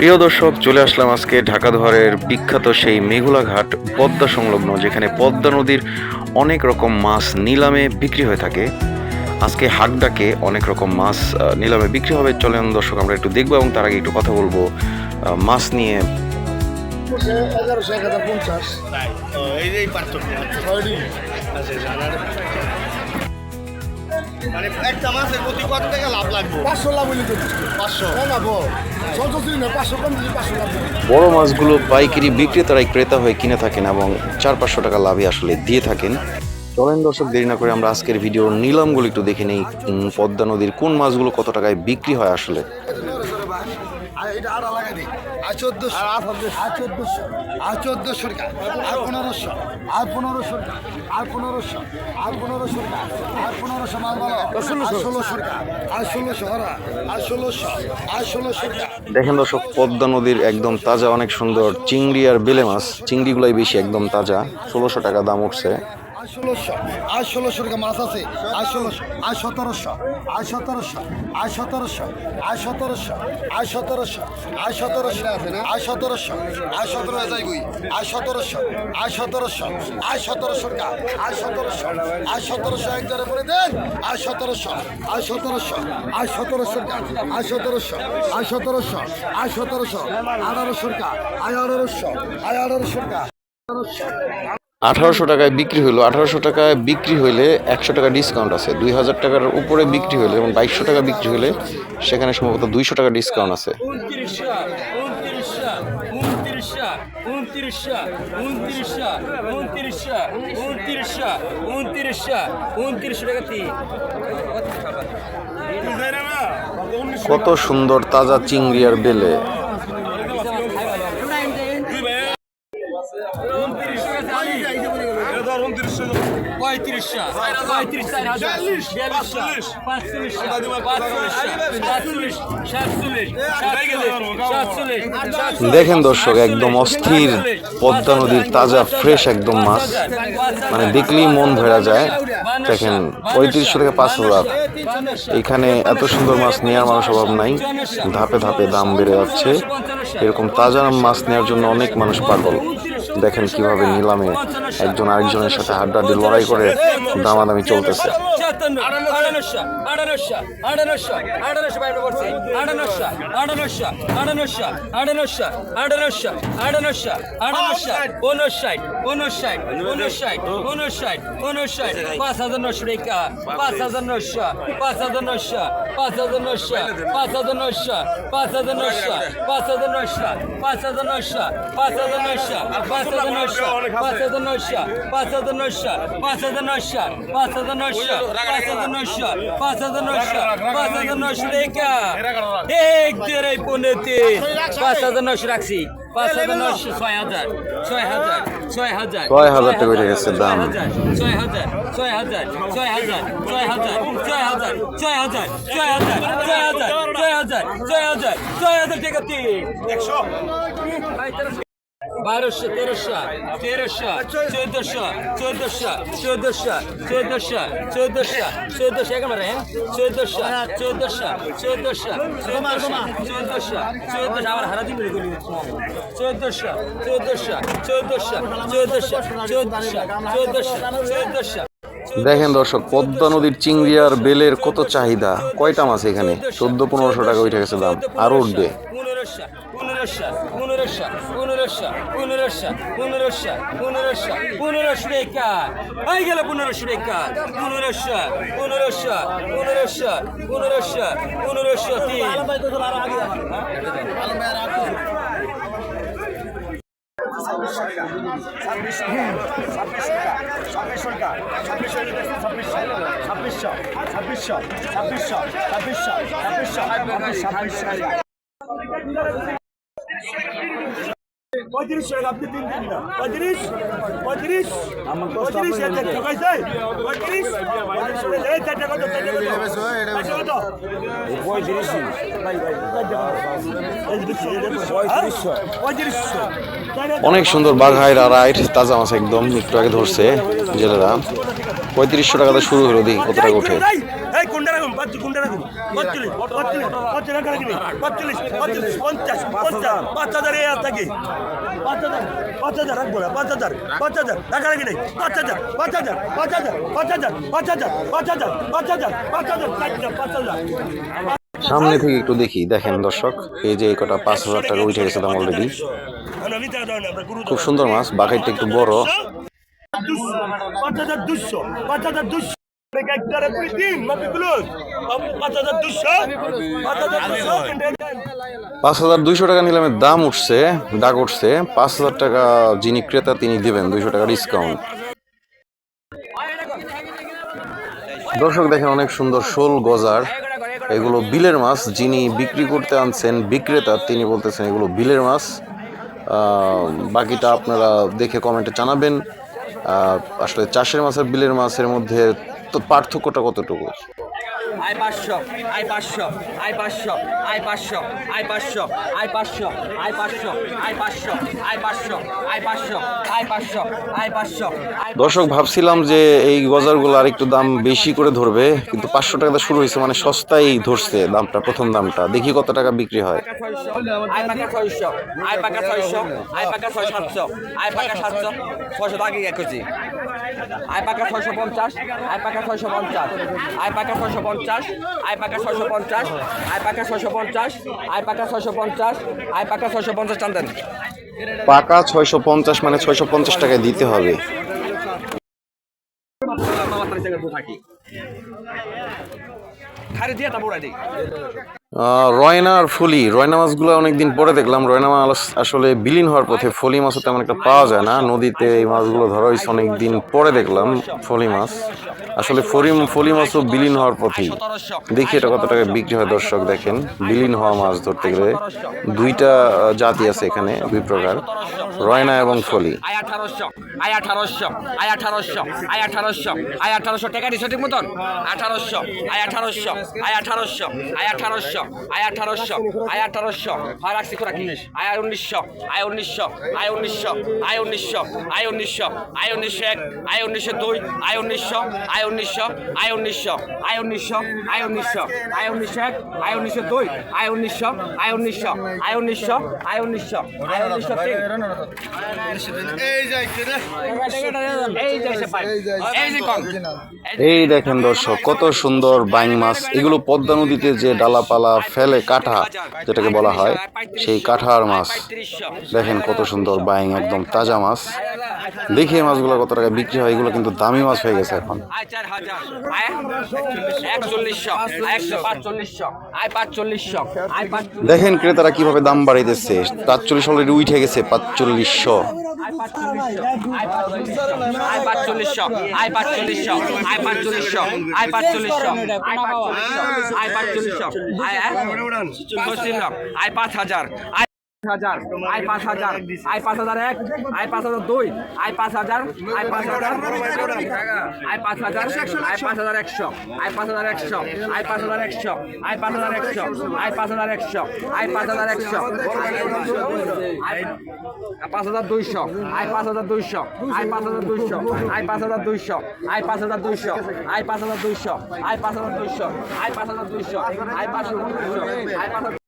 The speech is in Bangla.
প্রিয় দর্শক, চলে আসলাম আজকে ঢাকা দোহারের বিখ্যাত সেই মেঘুলা ঘাট পদ্মা সংলগ্ন, যেখানে পদ্মা নদীর অনেক রকম মাছ নিলামে বিক্রি হয়ে থাকে। আজকে হাট ডাকে অনেক রকম মাছ নিলামে বিক্রি হবে। চলেন দর্শক, আমরা একটু দেখবো এবং তার আগে একটু কথা বলবো মাছ নিয়ে। মানে একটা মাছের প্রতি কত টাকা লাভ লাগবে? 500 লাভ হইলে তো 500 না সরাসরি না 500 কম দিলে 500 লাভ। বড় মাছগুলো পাইকারি বিক্রেতারাই ক্রেতা হয়ে কিনে থাকেন এবং 400-500 টাকা লাভই আসলে দিয়ে থাকেন। চলেন দর্শক, দেরি না করে আমরা আজকের ভিডিওর নিলামগুলো একটু দেখে নেই। পদ্মা নদীর কোন মাছগুলো কত টাকায় বিক্রি হয় আসলে। এটা আর লাগাই দিই আর 1400 আর 1400 আর 1400 টাকা আর 1500 আর 1500 টাকা আর 1500 আর 1500 টাকা আর 1500 মাল ভালো 1600 টাকা আর 1600 হরা আর 1600 আর 1600 টাকা। দেখেন দর্শক, পদ্মা নদীর একদম তাজা অনেক সুন্দর চিংড়ি আর বেলে মাছ। চিংড়িগুলাই বেশি একদম তাজা, 1600 টাকা দাম উঠছে। আর 1600 আর 1600 টাকা মাছ আছে আর 1600 আর 1700 আর 1700 আর 1700 আর 1700 আর 1700 আর 1700 আছে না আর 1700 আর 17 যাই কই আর 1700 আর 1700 আর 1700 টাকা আর 1700 আর 1700 এক জায়গায় করে দেন আর 1700 আর 1700 আর 1700 টাকা আর 1700 আর 1700 আর 1700 1800 টাকা আর 1800 আর 1800 টাকা 1800 টাকায় বিক্রি হলো। 1800 টাকায় বিক্রি হইলে 100 টাকা ডিসকাউন্ট আছে। 2000 টাকার উপরে বিক্রি হলে এবং 2200 টাকা বিক্রি হলে সেখানে সম্ভবত 200 টাকা ডিসকাউন্ট আছে। 29 টাকা। কত সুন্দর তাজা চিংড়ি আর বেলে। দেখেন দর্শক, একদম অস্থির পদ্মা নদীর তাজা ফ্রেশ একদম মাছ, মানে দেখলেই মন ভরা যায়। দেখেন 3500 থেকে 500। এখানে এত সুন্দর মাছ নেওয়ার মানুষ অভাব নাই, ধাপে ধাপে দাম বেড়ে যাচ্ছে। এরকম তাজা মাছ নেওয়ার জন্য অনেক মানুষ পাগল। দেখেন কিভাবে নিলামে একজন আরেকজনের সাথে হাড্ডাহাড্ডি লড়াই করে দামাদামি চলতেছে। রাখছি 5,900 6,000 6,000 6,000 6,000 টাকা হয়ে গেছে দাম। 6,000 6,000 6,000 6,000 6,000 6,000 6,000 6,000 6,000 টাকা 100 1200 1300 1300 1400 1400 1400 1400 1400 1400 একেবারে 1400 1400 1400 1400 1400 আবার হারা দিন বলে গলি 1400 1400 1400 1400 1400 দেখেন দর্শক, পদ্মা নদীর চিংড়ি আর বেলের কত চাহিদা। কয়টা মাছ এখানে 1400-1500 টাকা উঠে গেছে দাম, আরো উঠবে। 1500 টাকা হয়ে গেল 1500 টাকা 1500 আপনি 3 দিন না 35 35 আমার কষ্ট আছে ঠকাইছে 35 এই চারটা কত অনেক সুন্দর বাঘাইর আর আইর তাজা মাছ একদম একটু আগে ধরছে জেলেরা। 3500 টাকাতে শুরু হলো, দেখি কত টাকা ওঠে। এই কোনটা রাখুন 5 কোনটা রাখুন 45 50 5000 এই আছে কি 5000 রাখবো না 5000 টাকা রাখি নাই 5000 সামনে থেকে একটু দেখি, দেখেন দর্শক, এই যে এই কটা 5,000 টাকা উঠে গেছে দাম অলরেডি। খুব সুন্দর মাছ, বাকাইটা একটু বড়। 5200 5,200 টাকা নিলামের দাম উঠছে, ডাক উঠছে। 5,000 টাকা যিনি ক্রেতা তিনি দিবেন 200 টাকা ডিসকাউন্ট। দর্শক দেখেন অনেক সুন্দর শোল গজার, এগুলো বিলের মাছ। যিনি বিক্রি করতে আনছেন বিক্রেতা তিনি বলতেছেন এগুলো বিলের মাছ। বাকিটা আপনারা দেখে কমেন্টে জানাবেন। আসলে চাষের মাছ আর বিলের মাছের মধ্যে তো পার্থক্যটা কতটুকু? I 500 I 500 I 500 I 500 I 500 I 500 I 500 I 500 I 500 I 500 I 500 I 500 দর্শক ভাবছিলাম যে এই গজারগুলো আর একটু দাম বেশি করে ধরবে, কিন্তু 500 টাকা শুরু হয়েছে, মানে সস্তায় ধরছে দামটা, প্রথম দামটা। দেখি কত টাকা বিক্রি হয়। আই পাকা 600 আই পাকা 600 আই পাকা 700 আই পাকা 700 600 টাকা একছি আই পাকা 650 আই পাকা 650 আই পাকা 650 আই পাকা 650 আই পাকা 650 আই পাকা 650 আই পাকা 650 টান দেন। পাকা 650 মানে 650 টাকায় দিতে হবে। খারে দিয়ে তা বড়াই দেই। রয়না আর ফলি, রয়না মাছগুলো অনেকদিন পরে দেখলাম। রয়না মাছ আসলে বিলীন হওয়ার পথে, ফলি মাছও তেমন একটা পাওয়া যায় না। নদীতে এই মাছগুলো ধরা হয়েছে অনেকদিন পরে দেখলাম ফলি মাছ। আসলে ফলি মাছও বিলীন হওয়ার পথেই। দেখি এটা কত টাকায় বিক্রি হয়। দর্শক দেখেন, বিলীন হওয়া মাছ ধরতে গেলে দুইটা জাতি আছে এখানে, দুই প্রকার, রয়না এবং ফলি। আই 1800 আই 1800 আই 1800 আই 1800 আই 1800 টাকা দিছ ঠিক মতন। 1800 আই 1800 আই 1800 আই 1800 আই 1800 আই 1800 আর রাখছি কোরা কি আই 1900 আই 1900 আই 1900 আই 1900 আই 1900 আই 1901 আই 1902 আই 1900 আই 1900 আই 1900 আই 1900 আই 1900 আই 1901 আই 1902 আই 1900 আই 1900 আই 1900 আই 1900 আই 1903 এই দেখেন দর্শক কত সুন্দর বাইং মাছ। এগুলো পদ্মা নদীতে যে ডালাপালা ফেলে কাঠা যেটাকে বলা হয়, সেই কাঠার মাছ। দেখেন কত সুন্দর বাইং, একদম তাজা মাছ। দেখি এই মাছগুলো কত টাকা বিক্রি হয়। এগুলো কিন্তু দামি মাছ হয়ে গেছে এখন। দেখেন ক্রেতারা কিভাবে দাম বাড়াইতেছে। 45 অলরেডি উঠে গেছে 4500। I 5000 I 5000 I 5001 I 5002 I 5000 I 5000 I 5000 I 5100 I 5100 I 5100 I 5100 I 5100 I 5100 5200 I 5200 I 5200 I 5200 I 5200 I 5200 I 5200 I 5200 I 5200 I 5200